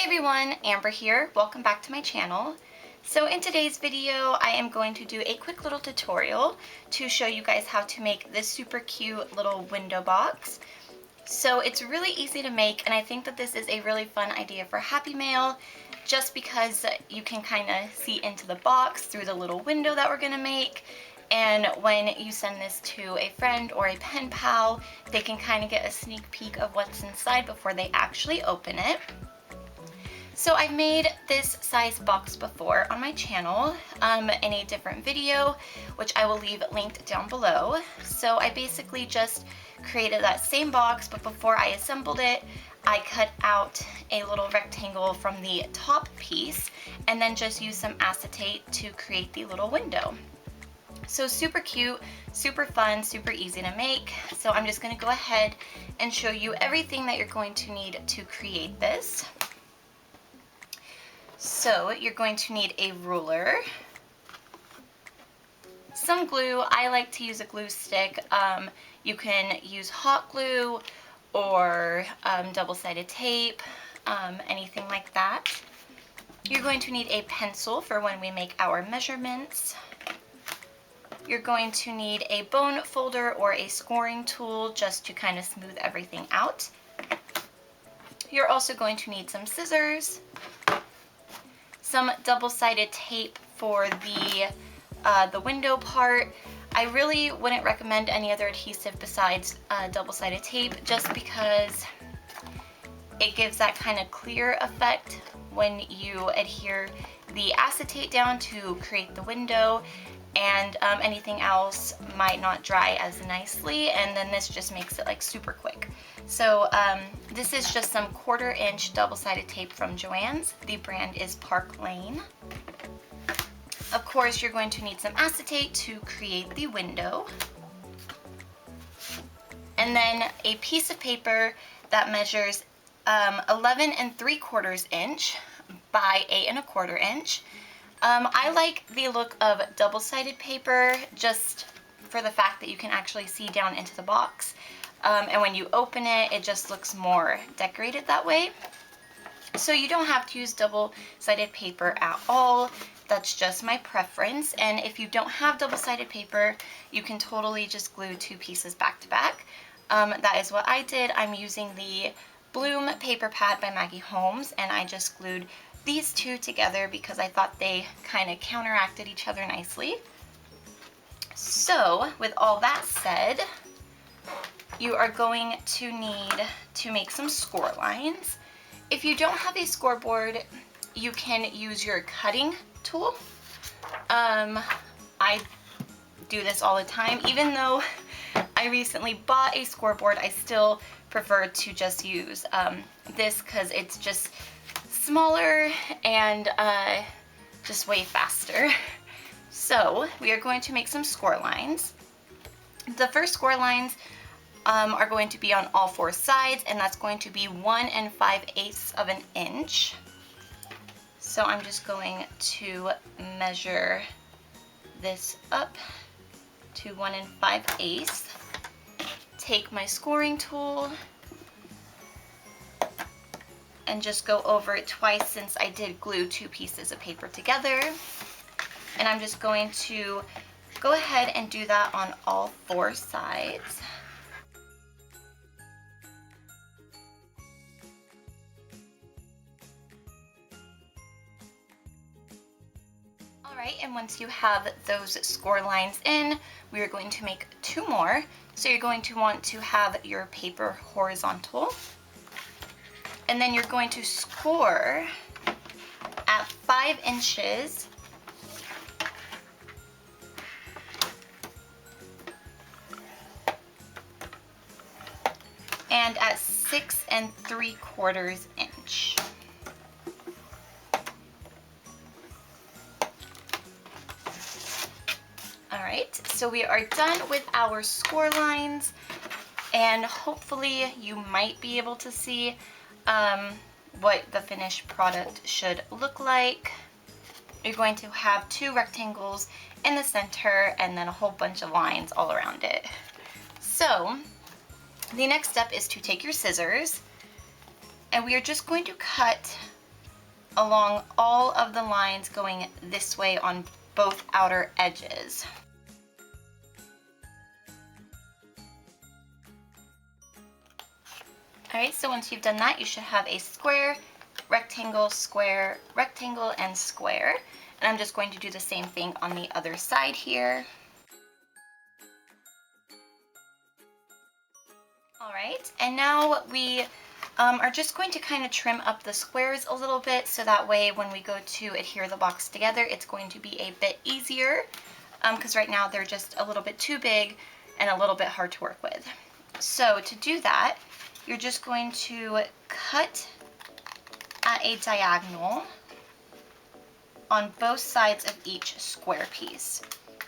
everyone, Amber here. Welcome back to my channel. So in today's video, I am going to do a quick little tutorial to show you guys how to make this super cute little window box. So it's really easy to make, and I think that this is a really fun idea for Happy Mail, just because you can kind of see into the box through the little window that we're going to make. And when you send this to a friend or a pen pal, they can kind of get a sneak peek of what's inside before they actually open it. So I've made this size box before on my channel in a different video, which I will leave linked down below. So I basically just created that same box, but before I assembled it, I cut out a little rectangle from the top piece and then just used some acetate to create the little window. So super cute, super fun, super easy to make. So I'm just going to go ahead and show you everything that you're going to need to create this. So you're going to need a ruler, some glue. I like to use a glue stick. You can use hot glue or double-sided tape, anything like that. You're going to need a pencil for when we make our measurements. You're going to need a bone folder or a scoring tool just to kind of smooth everything out. You're also going to need some scissors, some double-sided tape for the window part. I really wouldn't recommend any other adhesive besides double-sided tape, just because it gives that kind of clear effect when you adhere the acetate down to create the window, and anything else might not dry as nicely, and then this just makes it like super quick. So this is just some 1/4 inch double-sided tape from Joann's. The brand is Park Lane. Of course, you're going to need some acetate to create the window. And then a piece of paper that measures 11 3/4 inch by 8 1/4 inch. I like the look of double-sided paper just for the fact that you can actually see down into the box. And when you open it, it just looks more decorated that way. So you don't have to use double-sided paper at all. That's just my preference. And if you don't have double-sided paper, you can totally just glue 2 pieces back to back. That is what I did. I'm using the Bloom paper pad by Maggie Holmes, and I just glued these 2 together because I thought they kind of counteracted each other nicely. So with all that said, you are going to need to make some score lines. If you don't have a scoreboard, you can use your cutting tool. I do this all the time. Even though I recently bought a scoreboard, I still prefer to just use this because it's just smaller and just way faster. So we are going to make some score lines. The first score lines are going to be on all 4 sides, and that's going to be 1 5/8 inch. So I'm just going to measure this up to 1 5/8. Take my scoring tool and just go over it twice, since I did glue 2 pieces of paper together. And I'm just going to go ahead and do that on all 4 sides. Alright, and once you have those score lines in, we are going to make 2 more. So you're going to want to have your paper horizontal, and then you're going to score at 5 inches and at 6 3/4 inch. Alright, so we are done with our score lines, and hopefully you might be able to see what the finished product should look like. You're going to have 2 rectangles in the center and then a whole bunch of lines all around it. So the next step is to take your scissors, and we are just going to cut along all of the lines going this way on both outer edges. Alright, so once you've done that, you should have a square, rectangle, square, rectangle, and square. And I'm just going to do the same thing on the other side here. Alright, and now we are just going to kind of trim up the squares a little bit so that way when we go to adhere the box together, it's going to be a bit easier because right now they're just a little bit too big and a little bit hard to work with. So to do that, you're just going to cut at a diagonal on both sides of each square piece.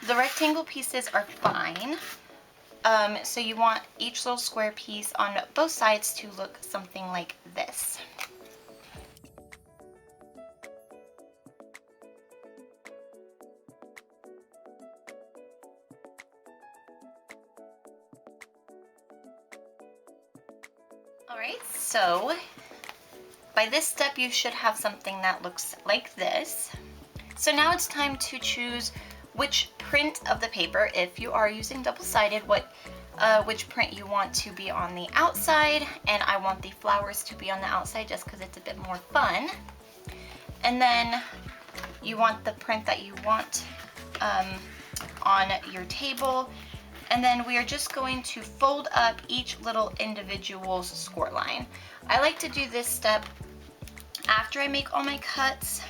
The rectangle pieces are fine. So you want each little square piece on both sides to look something like this. Alright, so by this step you should have something that looks like this. So now it's time to choose which print of the paper, if you are using double-sided, which print you want to be on the outside, and I want the flowers to be on the outside just because it's a bit more fun. And then you want the print that you want on your table, and then we are just going to fold up each little individual score line. I like to do this step after I make all my cuts,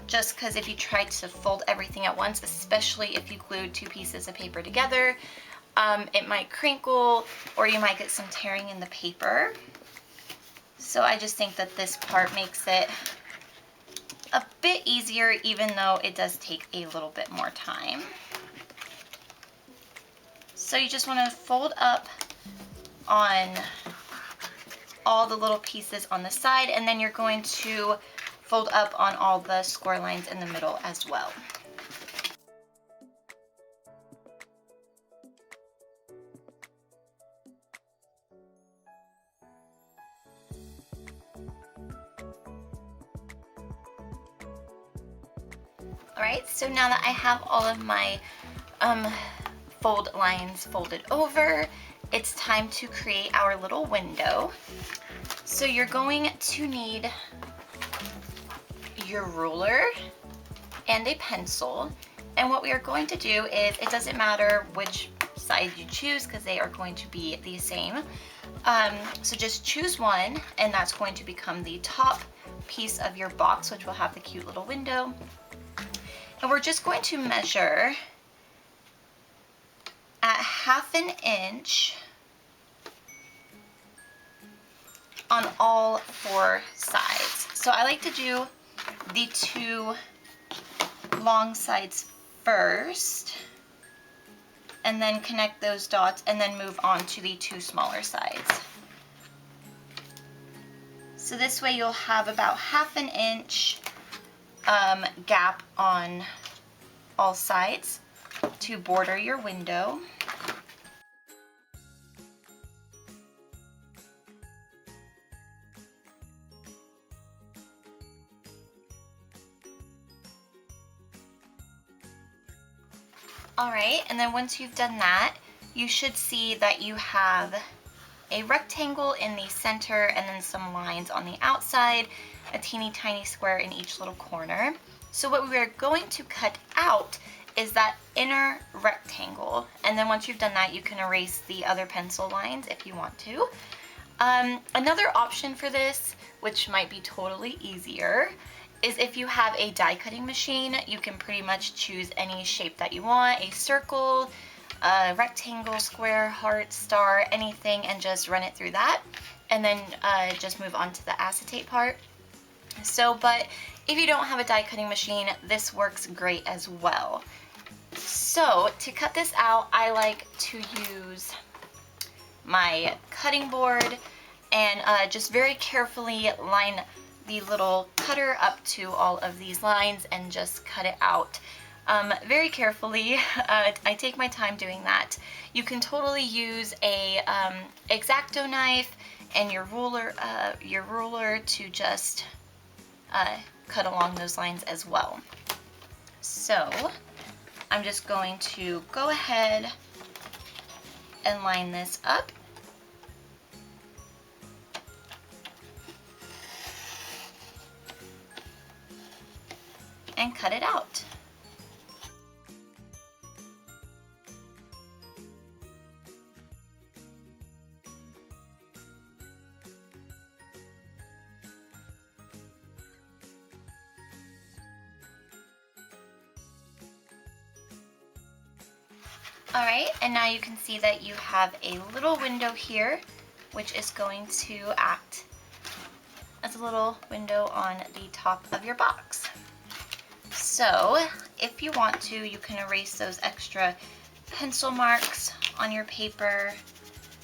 just because if you try to fold everything at once, especially if you glued two pieces of paper together, it might crinkle or you might get some tearing in the paper. So I just think that this part makes it a bit easier, even though it does take a little bit more time. So you just want to fold up on all the little pieces on the side, and then you're going to fold up on all the score lines in the middle as well. Alright, so now that I have all of my fold lines folded over, it's time to create our little window. So you're going to need your ruler and a pencil, and what we are going to do is, it doesn't matter which side you choose because they are going to be the same. So just choose one, and that's going to become the top piece of your box, which will have the cute little window. And we're just going to measure at 1/2 inch on all 4 sides. So I like to do the 2 long sides first, and then connect those dots, and then move on to the 2 smaller sides. So this way you'll have about 1/2 inch gap on all sides to border your window. Alright, and then once you've done that, you should see that you have a rectangle in the center and then some lines on the outside, a teeny tiny square in each little corner. So what we are going to cut out is that inner rectangle, and then once you've done that, you can erase the other pencil lines if you want to. Another option for this, which might be totally easier, is if you have a die cutting machine, you can pretty much choose any shape that you want, a circle, a rectangle, square, heart, star, anything, and just run it through that, and then just move on to the acetate part. So, but if you don't have a die cutting machine, this works great as well. So to cut this out, I like to use my cutting board and just very carefully line the little cutter up to all of these lines and just cut it out very carefully. I take my time doing that. You can totally use a X-Acto knife and your ruler to just cut along those lines as well. So I'm just going to go ahead and line this up. And cut it out. Alright, and now you can see that you have a little window here, which is going to act as a little window on the top of your box. So, if you want to, you can erase those extra pencil marks on your paper.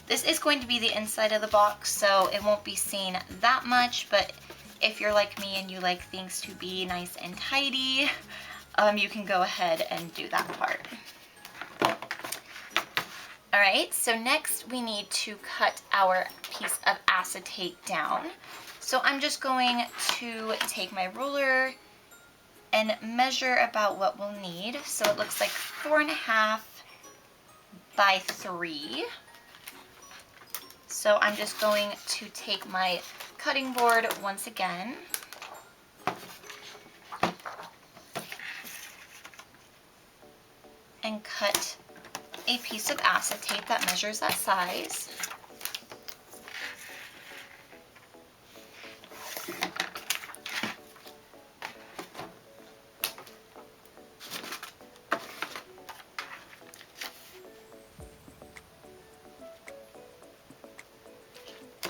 This is going to be the inside of the box, so it won't be seen that much, but if you're like me and you like things to be nice and tidy, you can go ahead and do that part. Alright, so next we need to cut our piece of acetate down. So I'm just going to take my ruler and measure about what we'll need. So it looks like 4.5 by 3. So I'm just going to take my cutting board once again. And cut a piece of acetate that measures that size.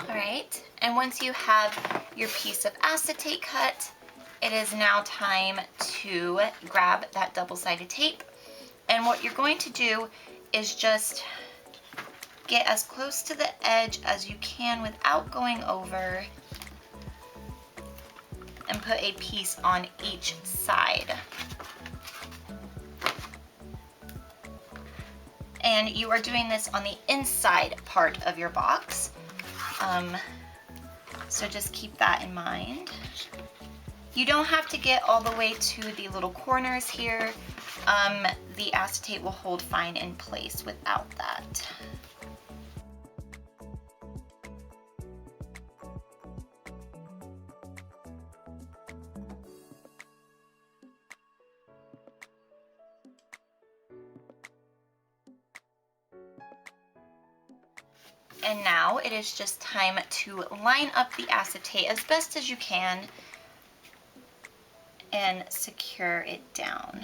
Alright, and once you have your piece of acetate cut, it is now time to grab that double-sided tape. And what you're going to do is just get as close to the edge as you can without going over, and put a piece on each side. And you are doing this on the inside part of your box. So just keep that in mind. You don't have to get all the way to the little corners here. The acetate will hold fine in place without that. And now it is just time to line up the acetate as best as you can and secure it down.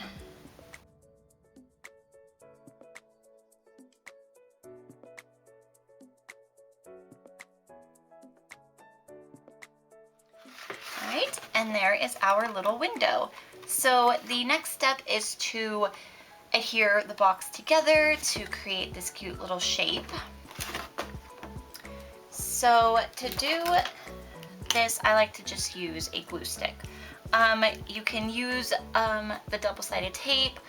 Alright, and there is our little window. So the next step is to adhere the box together to create this cute little shape. So to do this, I like to just use a glue stick. You can use the double-sided tape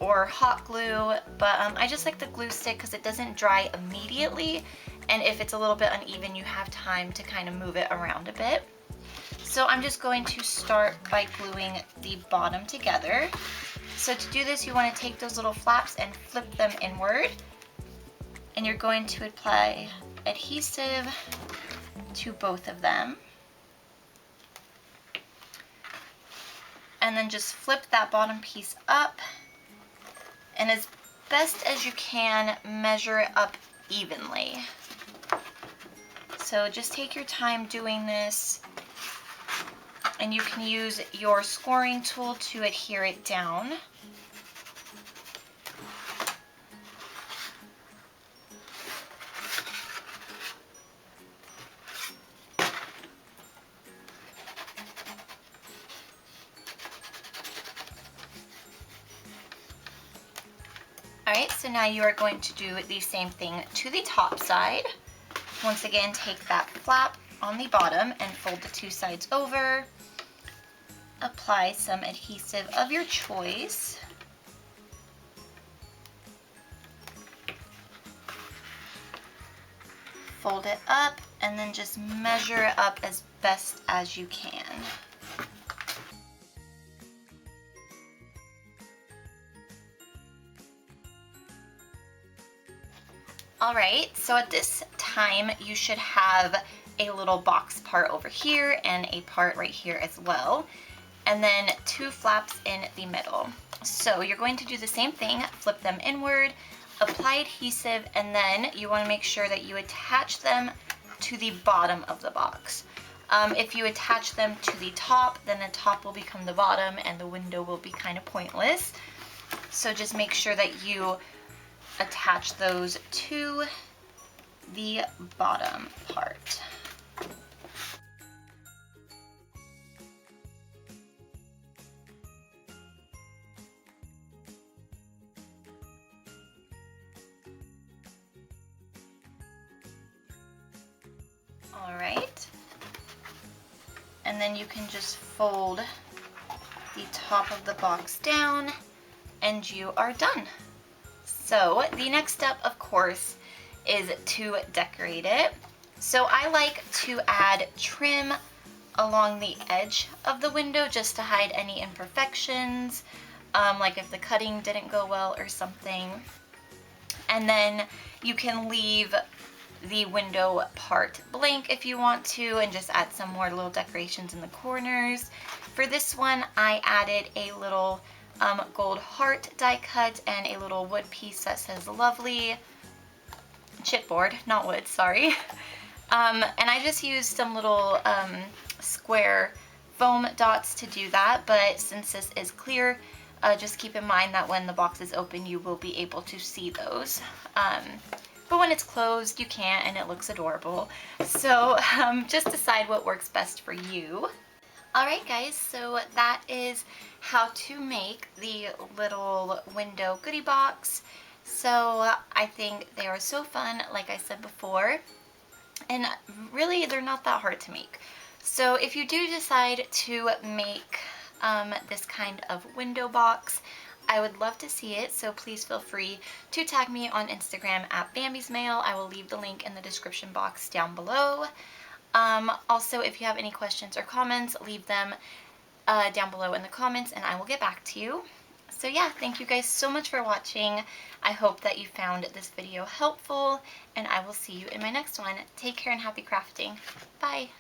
or hot glue, but I just like the glue stick because it doesn't dry immediately, and if it's a little bit uneven, you have time to kind of move it around a bit. So I'm just going to start by gluing the bottom together. So to do this, you want to take those little flaps and flip them inward, and you're going to apply adhesive to both of them. And then just flip that bottom piece up, and as best as you can, measure it up evenly. So just take your time doing this, and you can use your scoring tool to adhere it down. Alright, so now you are going to do the same thing to the top side. Once again, take that flap on the bottom and fold the two sides over. Apply some adhesive of your choice. Fold it up and then just measure it up as best as you can. All right, so at this time you should have a little box part over here and a part right here as well, and then 2 flaps in the middle. So you're going to do the same thing, flip them inward, apply adhesive, and then you want to make sure that you attach them to the bottom of the box. If you attach them to the top, then the top will become the bottom and the window will be kind of pointless. So just make sure that you attach those to the bottom part. All right. And then you can just fold the top of the box down and you are done. So the next step, of course, is to decorate it. So I like to add trim along the edge of the window just to hide any imperfections, like if the cutting didn't go well or something. And then you can leave the window part blank if you want to and just add some more little decorations in the corners. For this one, I added a little gold heart die cut and a little wood piece that says lovely. Chipboard, not wood, sorry. And I just used some little square foam dots to do that, but since this is clear, just keep in mind that when the box is open, you will be able to see those. But when it's closed, you can't, and it looks adorable. So just decide what works best for you. Alright guys, so that is how to make the little window goodie box. So I think they are so fun, like I said before, and really they're not that hard to make. So if you do decide to make this kind of window box, I would love to see it, so please feel free to tag me on Instagram at Bambi's Mail. I will leave the link in the description box down below. Also, if you have any questions or comments, leave them down below in the comments and I will get back to you. So yeah, thank you guys so much for watching. I hope that you found this video helpful, and I will see you in my next one. Take care and happy crafting. Bye!